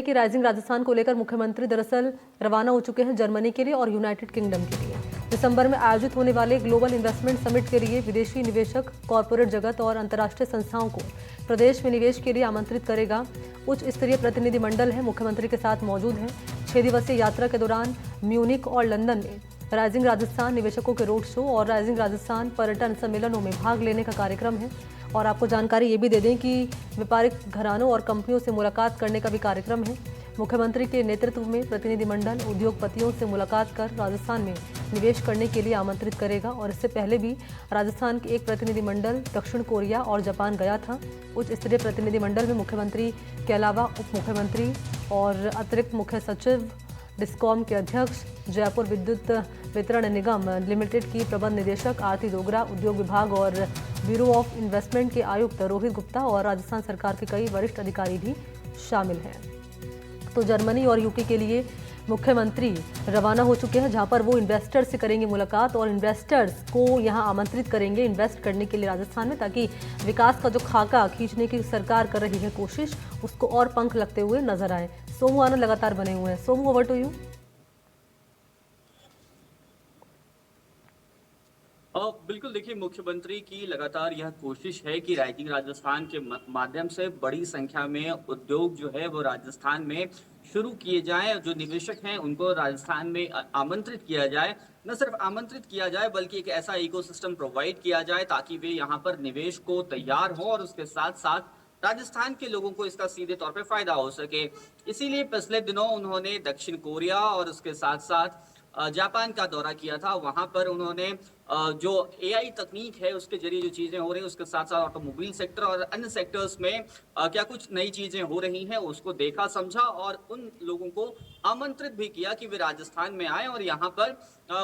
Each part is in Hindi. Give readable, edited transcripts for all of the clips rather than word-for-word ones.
कि राइजिंग राजस्थान को लेकर मुख्यमंत्री दरअसल रवाना हो चुके हैं जर्मनी के लिए और यूनाइटेड किंगडम के लिए। दिसंबर में आयोजित होने वाले ग्लोबल इन्वेस्टमेंट समिट के लिए विदेशी निवेशक, कॉरपोरेट जगत और अंतर्राष्ट्रीय संस्थाओं को प्रदेश में निवेश के लिए आमंत्रित करेगा। उच्च स्तरीय प्रतिनिधिमंडल है मुख्यमंत्री के साथ मौजूद है। 6 दिवसीय यात्रा के दौरान म्यूनिक और लंदन में राइजिंग राजस्थान निवेशकों के रोड शो और राइजिंग राजस्थान पर्यटन सम्मेलनों में भाग लेने का कार्यक्रम है। और आपको जानकारी ये भी दे दें कि व्यापारिक घरानों और कंपनियों से मुलाकात करने का भी कार्यक्रम है। मुख्यमंत्री के नेतृत्व में प्रतिनिधिमंडल उद्योगपतियों से मुलाकात कर राजस्थान में निवेश करने के लिए आमंत्रित करेगा। और इससे पहले भी राजस्थान के एक प्रतिनिधिमंडल दक्षिण कोरिया और जापान गया था। उच्च स्तरीय प्रतिनिधिमंडल में मुख्यमंत्री के अलावा उप मुख्यमंत्री और अतिरिक्त मुख्य सचिव, डिस्कॉम के अध्यक्ष, जयपुर विद्युत वितरण निगम लिमिटेड की प्रबंध निदेशक आरती डोगरा, उद्योग विभाग और ब्यूरो ऑफ इन्वेस्टमेंट के आयुक्त रोहित गुप्ता और राजस्थान सरकार के कई वरिष्ठ अधिकारी भी शामिल हैं। तो जर्मनी और यूके के लिए मुख्यमंत्री रवाना हो चुके हैं, जहां पर वो इन्वेस्टर्स से करेंगे मुलाकात और इन्वेस्टर्स को यहां आमंत्रित करेंगे इन्वेस्ट करने के लिए राजस्थान में, ताकि विकास का जो खाका खींचने की सरकार कर रही है कोशिश, उसको और पंख लगते हुए नजर आए। सोमू आनंद लगातार बने हुए हैं। Somu, over to you. बिल्कुल, देखिए, मुख्यमंत्री की लगातार यह कोशिश है कि राइजिंग राजस्थान के माध्यम से बड़ी संख्या में उद्योग जो है वो राजस्थान में शुरू किए जाएं। जो निवेशक हैं उनको राजस्थान में आमंत्रित किया जाए। न सिर्फ आमंत्रित किया जाए बल्कि एक ऐसा इकोसिस्टम प्रोवाइड किया जाए ताकि वे यहाँ पर निवेश को तैयार हो और उसके साथ साथ राजस्थान के लोगों को इसका सीधे तौर पे फायदा हो सके। इसीलिए पिछले दिनों उन्होंने दक्षिण कोरिया और उसके साथ साथ जापान का दौरा किया था। वहां पर उन्होंने जो एआई तकनीक है उसके जरिए जो चीजें हो रही हैं, उसके साथ साथ ऑटोमोबाइल सेक्टर और अन्य सेक्टर्स में क्या कुछ नई चीजें हो रही हैं उसको देखा, समझा और उन लोगों को आमंत्रित भी किया कि वे राजस्थान में आए और यहाँ पर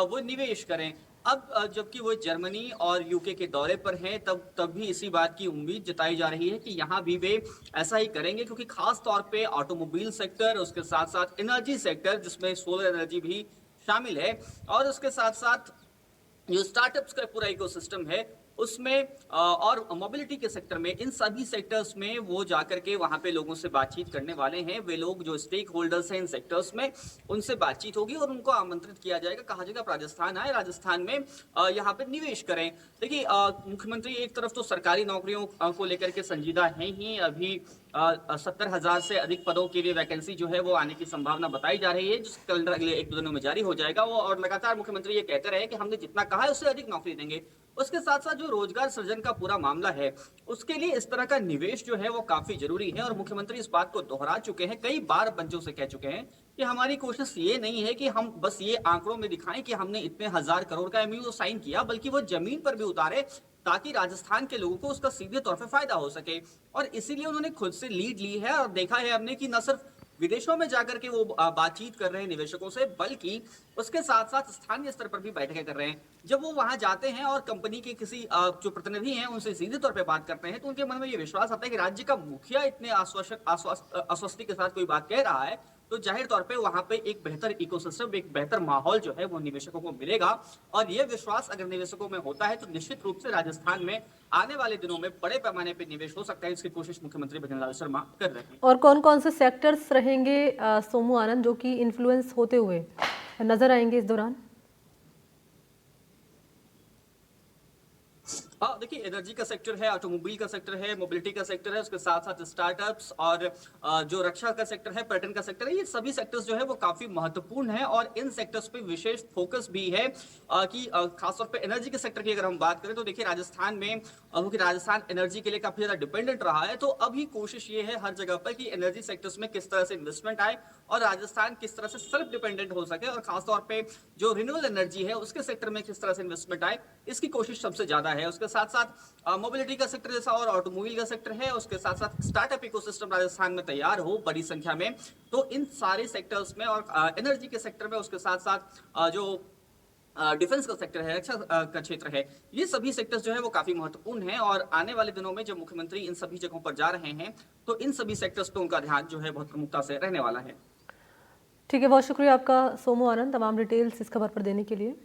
वो निवेश करें। अब जबकि वो जर्मनी और यूके के दौरे पर हैं, तब भी इसी बात की उम्मीद जताई जा रही है कि यहाँ भी वे ऐसा ही करेंगे, क्योंकि खास तौर पे ऑटोमोबाइल सेक्टर, उसके साथ साथ एनर्जी सेक्टर जिसमें सोलर एनर्जी भी शामिल है, और उसके साथ साथ जो स्टार्टअप्स का पूरा इकोसिस्टम है उसमें और मोबिलिटी के सेक्टर में, इन सभी सेक्टर्स में वो जाकर के वहां पे लोगों से बातचीत करने वाले हैं। वे लोग जो स्टेक होल्डर्स हैं इन सेक्टर्स में, उनसे बातचीत होगी और उनको आमंत्रित किया जाएगा, कहा जाएगा राजस्थान आए, राजस्थान में यहाँ पे निवेश करें। देखिए, मुख्यमंत्री एक तरफ तो सरकारी नौकरियों को लेकर के संजीदा हैं ही। अभी 70,000 से अधिक पदों के लिए वैकेंसी जो है वो आने की संभावना बताई जा रही है, जिसका कैलेंडर अगले 1-2 दिनों में जारी हो जाएगा। वो और लगातार मुख्यमंत्री ये कहते रहे कि हमने जितना कहा है उससे अधिक नौकरी देंगे। उसके साथ साथ जो रोजगार सृजन का पूरा मामला है उसके लिए इस तरह का निवेश जो है वो काफी जरूरी है। और मुख्यमंत्री इस बात को दोहरा चुके हैं, कई बार मंचों से कह चुके हैं कि हमारी कोशिश ये नहीं है कि हम बस ये आंकड़ों में दिखाएं कि हमने इतने हजार करोड़ का एमओयू साइन किया, बल्कि वो जमीन पर भी उतारे ताकि राजस्थान के लोगों को उसका सीधे तौर पर फायदा हो सके। और इसीलिए उन्होंने खुद से लीड ली है और देखा है हमने कि न सिर्फ विदेशों में जाकर के वो बातचीत कर रहे हैं निवेशकों से, बल्कि उसके साथ साथ स्थानीय स्तर पर भी बैठकें कर रहे हैं। जब वो वहां जाते हैं और कंपनी के किसी जो प्रतिनिधि हैं उनसे सीधे तौर पे बात करते हैं, तो उनके मन में ये विश्वास आता है कि राज्य का मुखिया इतने आश्वस्ति के साथ कोई बात कह रहा है, तो जाहिर तौर पे वहां पे एक बेहतर इकोसिस्टम, एक बेहतर माहौल जो है वो निवेशकों को मिलेगा। और ये विश्वास अगर निवेशकों में होता है तो निश्चित रूप से राजस्थान में आने वाले दिनों में बड़े पैमाने पे निवेश हो सकता है। इसकी कोशिश मुख्यमंत्री भजनलाल शर्मा कर रहे हैं। और कौन कौन से सेक्टर्स रहेंगे सोमू आनंद, जो कि इन्फ्लुएंस होते हुए नजर आएंगे इस दौरान? हाँ, देखिए, एनर्जी का सेक्टर है, ऑटोमोबाइल का सेक्टर है, मोबिलिटी का सेक्टर है, उसके साथ साथ स्टार्टअप्स और जो रक्षा का सेक्टर है, पर्यटन का सेक्टर है, ये सभी सेक्टर्स जो है वो काफी महत्वपूर्ण है। और इन सेक्टर्स पे विशेष फोकस भी है कि खासतौर पे एनर्जी के सेक्टर की अगर हम बात करें तो देखिए राजस्थान में, क्योंकि राजस्थान एनर्जी के लिए काफी ज्यादा डिपेंडेंट रहा है, तो अभी कोशिश ये है हर जगह पर कि एनर्जी सेक्टर्स में किस तरह से इन्वेस्टमेंट आए और राजस्थान किस तरह से सेल्फ डिपेंडेंट हो सके, और खासतौर पे जो रिन्यूएबल एनर्जी है उसके सेक्टर में किस तरह से इन्वेस्टमेंट आए, इसकी कोशिश सबसे ज्यादा है। उसके साथ साथ मोबिलिटी का सेक्टर जैसा और ऑटोमोबाइल का सेक्टर है, उसके साथ साथ स्टार्टअप इकोसिस्टम राजस्थान में तैयार हो बड़ी संख्या में, तो इन सारे सेक्टर्स में और एनर्जी के सेक्टर में, उसके साथ साथ जो डिफेंस का सेक्टर है, रक्षा का क्षेत्र है, ये सभी सेक्टर्स जो है वो काफी महत्वपूर्ण हैं। और आने वाले दिनों में जब मुख्यमंत्री इन सभी जगहों पर जा रहे हैं तो इन सभी सेक्टर्स पे उनका ध्यान जो है बहुत प्रमुखता से रहने वाला है। ठीक है, बहुत शुक्रिया आपका सोमू आनंद, तमाम डिटेल्स इस खबर पर देने के लिए।